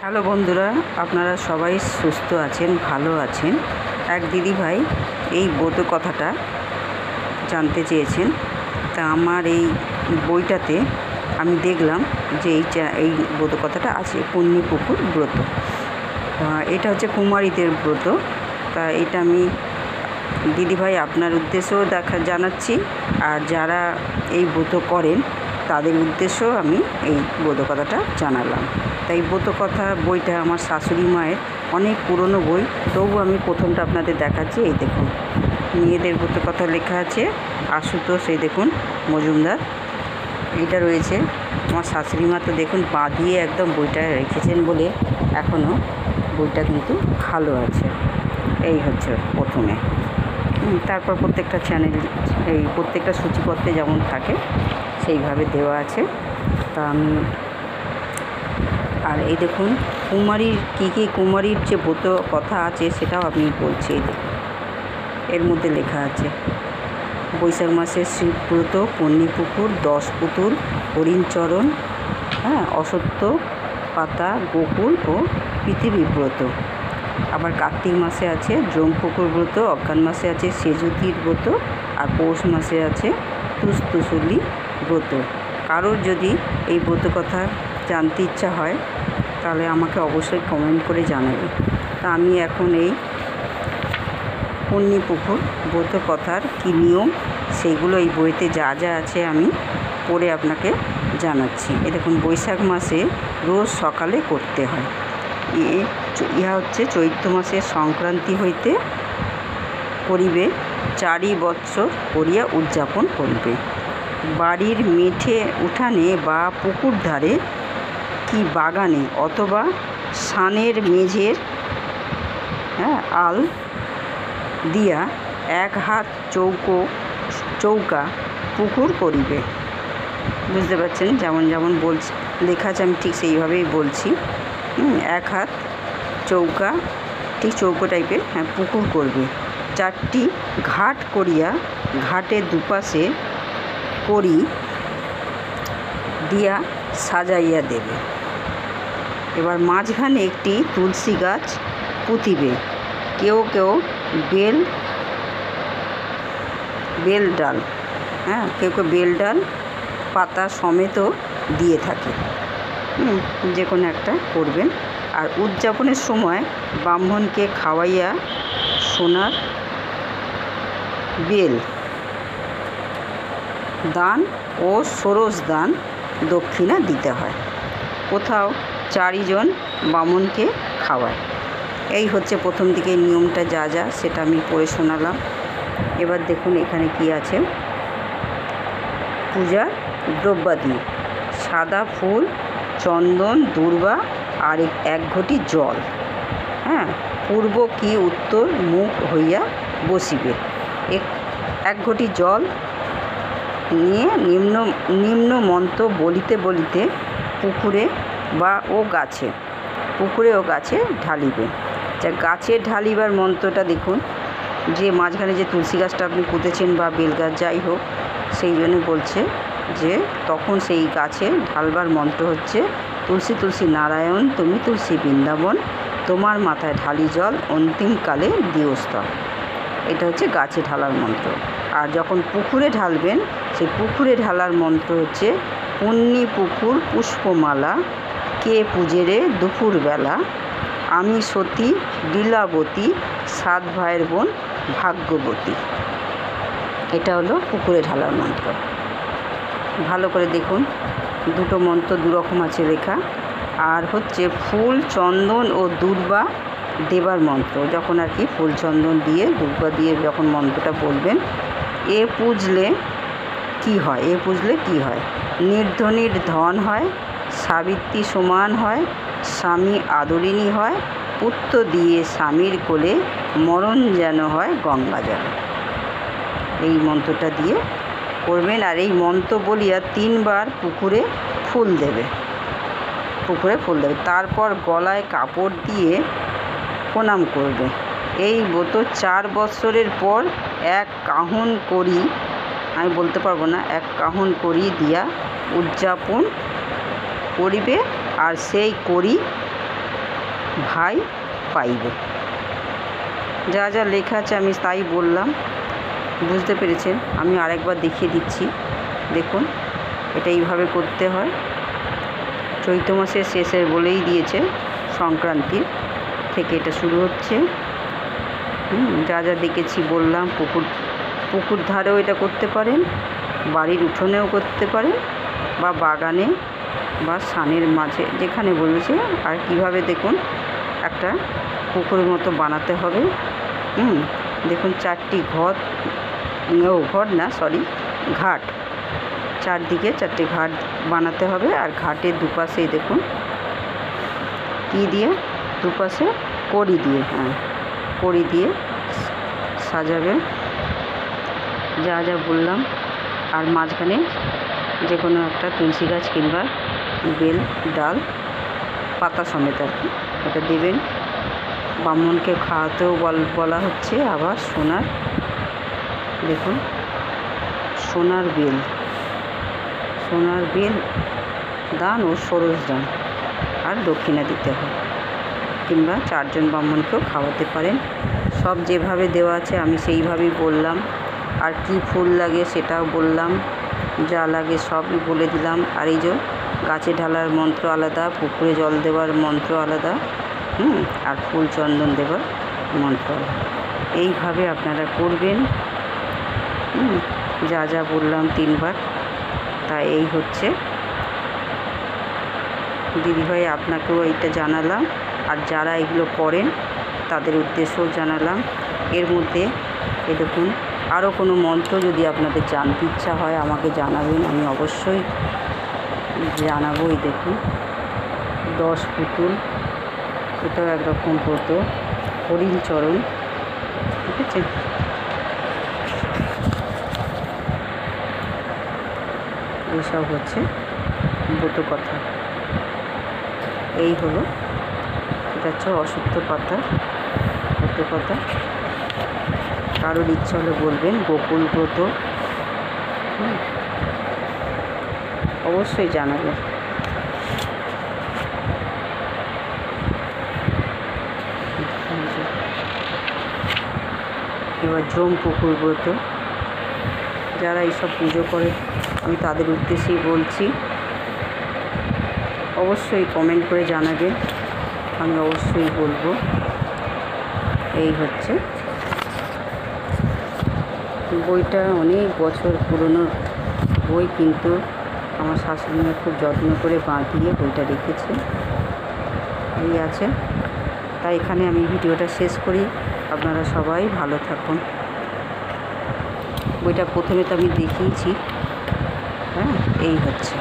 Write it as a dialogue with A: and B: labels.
A: Hello বন্ধুরা, আপনারা সবাই সুস্থ আছেন, ভালো আছেন। এক দিদিভাই এই ব্রত কথাটা জানতে চেয়েছেন। তা আমার এই বইটাতে আমি দেখলাম যে এই ব্রত কথাটা আছে, পুণ্যপুকুর ব্রত। এটা হচ্ছে কুমারীদের ব্রত। তা এটা আমি দিদিভাই আপনার উদ্দেশ্যেও জানাচ্ছি, আর যারা এই ব্রত করেন তাদের উদ্দেশ্যেও আমি এই ব্রত কথাটা জানালাম। তাই ব্রত কথা বইটা আমার শাশুড়ি মায়ের অনেক পুরনো বই, তবু আমি প্রথমটা আপনাদের দেখাচ্ছি। এই দেখুন, মেয়েদের ব্রত কথা লেখা আছে আশুতোষ, এই দেখুন মজুমদার। এইটা রয়েছে আমার শাশুড়ি মা, তো দেখুন বাঁধিয়ে একদম বইটা রেখেছেন বলে এখনও বইটা কিন্তু ভালো আছে। এই হচ্ছে প্রথমে। তারপর প্রত্যেকটা চ্যানেল, এই প্রত্যেকটা সূচিপত্রে যেমন থাকে সেইভাবে দেওয়া আছে। তা আমি আর এই দেখুন কুমারীর কী কুমারীর যে ব্রত কথা আছে সেটাও আমি বলছি। এই দেখুন এর মধ্যে লেখা আছে, বৈশাখ মাসের শিবব্রত, পুণ্যপুকুর, 10 পুতুল, হরিণচরণ, অসত্য পাতা, গোকুল ও পৃথিবীব্রত। আবার কার্তিক মাসে আছে যমপুকুর ব্রত, অজ্ঞান মাসে আছে সেজুতির ব্রত, আর পৌষ মাসে আছে তুসতুসুলি ব্রত। কারোর যদি এই ব্রত কথা জানতে ইচ্ছা হয় তাহলে আমাকে অবশ্যই কমেন্ট করে জানাবে। তা আমি এখন এই পুণ্যপুকুর ব্রত কথার কী নিয়ম সেইগুলো এই বইতে যা যা আছে আমি পড়ে আপনাকে জানাচ্ছি। এ দেখুন, বৈশাখ মাসে রোজ সকালে করতে হয়। ইহা হচ্ছে চৈত্র মাসের সংক্রান্তি হইতে করিবে, 4 বৎসর করিয়া উদযাপন করিবে। বাড়ির মেঠে উঠানে বা পুকুর ধারে কি বাগানে অথবা সানের মেঝের আল দিয়া 1 হাত চৌকা পুকুর করিবে। বুঝতে পারছেন, যেমন যেমন বলছি লেখা আছে আমি ঠিক সেইভাবেই বলছি। 1 হাত চৌকা, ঠিক চৌকো টাইপের পুকুর করবে। 4টি ঘাট করিয়া ঘাটের দুপাশে করি দিয়া সাজাইয়া দেবে। এবার মাঝখানে একটি তুলসী গাছ পুঁতিবে। কেউ কেউ বেল ডাল, কেউ কেউ বেল ডাল পাতা সমেতও দিয়ে থাকে। যে কোনো একটা করবেন। আর উদযাপনের সময় ব্রাহ্মণকে খাওয়াইয়া সোনার বেল দান ও ষোড়শ দান দক্ষিণা দিতে হয়। কোথাও 4 জন ব্রাহ্মণকে খাওয়ায়। এই হচ্ছে প্রথম দিকে নিয়মটা যা যা সেটা আমি পড়ে শোনালাম। এবার দেখুন এখানে কি আছে। পূজার দ্রব্যাদি: সাদা ফুল, চন্দন, দূর্বা আর 1 ঘটি জল। পূর্ব কি উত্তর মুখ হইয়া বসিবে। 1 ঘটি জল নিয়ে নিম্ন মন্ত্র বলিতে বলিতে পুকুরে ও গাছে ঢালিবে। গাছে ঢালিবার মন্ত্রটা দেখুন, যে মাঝখানে যে তুলসী গাছটা আপনি পুঁতেছেন বা বেল গাছ যাই হোক, সেই জন্য বলছে যে তখন সেই গাছে ঢালবার মন্ত্র হচ্ছে, তুলসী তুলসী নারায়ণ, তুমি তুলসী বৃন্দাবন, তোমার মাথায় ঢালি জল, অন্তিমকালে দিও স্তব। এটা হচ্ছে গাছে ঢালার মন্ত্র। আর যখন পুকুরে ঢালবেন, সেই পুকুরে ঢালার মন্ত্র হচ্ছে, পুণ্যপুকুর পুষ্পমালা, কে পূজেরে দুপুরবেলা, আমি সতী লীলাবতী, 7 ভাইয়ের বোন ভাগ্যবতী। এটা হলো পুকুরে ঢালার মন্ত্র। ভালো করে দেখুন, 2টো মন্ত্র 2 রকম আছে লেখা। আর হচ্ছে ফুল, চন্দন ও দূর্বা দেবার মন্ত্র। যখন আর কি ফুল চন্দন দিয়ে দূর্বা দিয়ে যখন মন্ত্রটা বলবেন, এ পুজলে কি হয়? নির্ধনীর ধন হয়, সাবিত্রী সমান হয়, স্বামী আদরিণী হয়, পুত্র দিয়ে স্বামীর কোলে, মরণ যেন হয় গঙ্গা জলে। এই মন্ত্রটা দিয়ে করবেন। আর এই মন্ত্র বলিয়া 3 বার পুকুরে ফুল দেবে। তারপর গলায় কাপড় দিয়ে প্রণাম করবে। এই ব্রত 4 বৎসরের পর 1 কাহন করি, আমি বলতে পারবো না, 1 কাহন করি দিয়া উদযাপন করিবে। আর সেই করি ভাই পাইবে। যা যা লেখা আছে আমি তাই বললাম, বুঝতে পেরেছেন? আমি আরেকবার দেখিয়ে দিচ্ছি, দেখুন এটা এইভাবে করতে হয়। চৈত্র মাসের শেষে বলেই দিয়েছে, সংক্রান্তির থেকে এটা শুরু হচ্ছে। যা যা দেখেছি বললাম। পুকুর ধারেও এটা করতে পারেন, বাড়ির উঠোনেও করতে পারেন, বা বাগানে বা সানের মাঝে, যেখানে বলেছে। আর কিভাবে দেখুন, একটা পুকুরের মতো বানাতে হবে। দেখুন 4টি ঘট না, ঘাট, চারদিকে 4টে ঘাট বানাতে হবে। আর ঘাটের দুপাশেই দেখুন কী দিয়ে, দুপাশে কড়ি দিয়ে, কড়ি দিয়ে সাজাবে, যা যা বললাম। আর মাঝখানে যে কোনো একটা তুলসী গাছ কিংবা বেল ডাল পাতা সমেত আর কি, এটা দেবেন। ব্রাহ্মণকে খাওয়াতেও বলা হচ্ছে। আবার দেখুন সোনার বেল দান ও ষোড়শ দান, আর দক্ষিণা দিতে হয়। কিংবা 4 জন ব্রাহ্মণকেও খাওয়াতে পারেন। সব যেভাবে দেওয়া আছে আমি সেইভাবেই বললাম। আর কি ফুল লাগে সেটাও বললাম, যা লাগে সবই বলে দিলাম। আর এই যে গাছে ঢালার মন্ত্র আলাদা, পুকুরে জল দেওয়ার মন্ত্র আলাদা, আর ফুল চন্দন দেওয়ার মন্ত্র আলাদা। এইভাবে আপনারা করবেন, যা যা বললাম 3বার। তা এই হচ্ছে দিদিভাই, আপনাকেও এইটা জানালাম। আর যারা এগুলো করেন তাদের উদ্দেশ্যও জানালাম। এর মধ্যে দেখুন আরও কোনো মন্ত্র যদি আপনাদের জানতে ইচ্ছা হয় আমাকে জানাবেন, আমি অবশ্যই জানাবো। এই দেখুন 10 পুতুল, এটাও একরকম ব্রত, হরিণ চরণ, ঠিক আছে? এইসব হচ্ছে ব্রত কথা। এই হলো, এটা হচ্ছে অশুদ্ধ পাতা ব্রত কথা। কারোর ইচ্ছা হলে বলবেন। গোকুল ব্রত অবশ্যই জানাবেন। এবার পুকুর ব্রত, যারা এইসব পুজো করে আমি তাদের উদ্দেশ্যেই বলছি। অবশ্যই কমেন্ট করে জানাবেন, আমি অবশ্যই বলবো। এই হচ্ছে বইটা, অনেক বছর পুরনো বই, কিন্তু আমার শাশুড়ি মা খুব যত্ন করে বাঁধিয়ে বইটা রেখেছে। এই আছে। তাই এখানে আমি ভিডিওটা শেষ করি। আপনারা সবাই ভালো থাকুন। বইটা প্রথমে তো আমি দেখিয়েছি। এই হচ্ছে।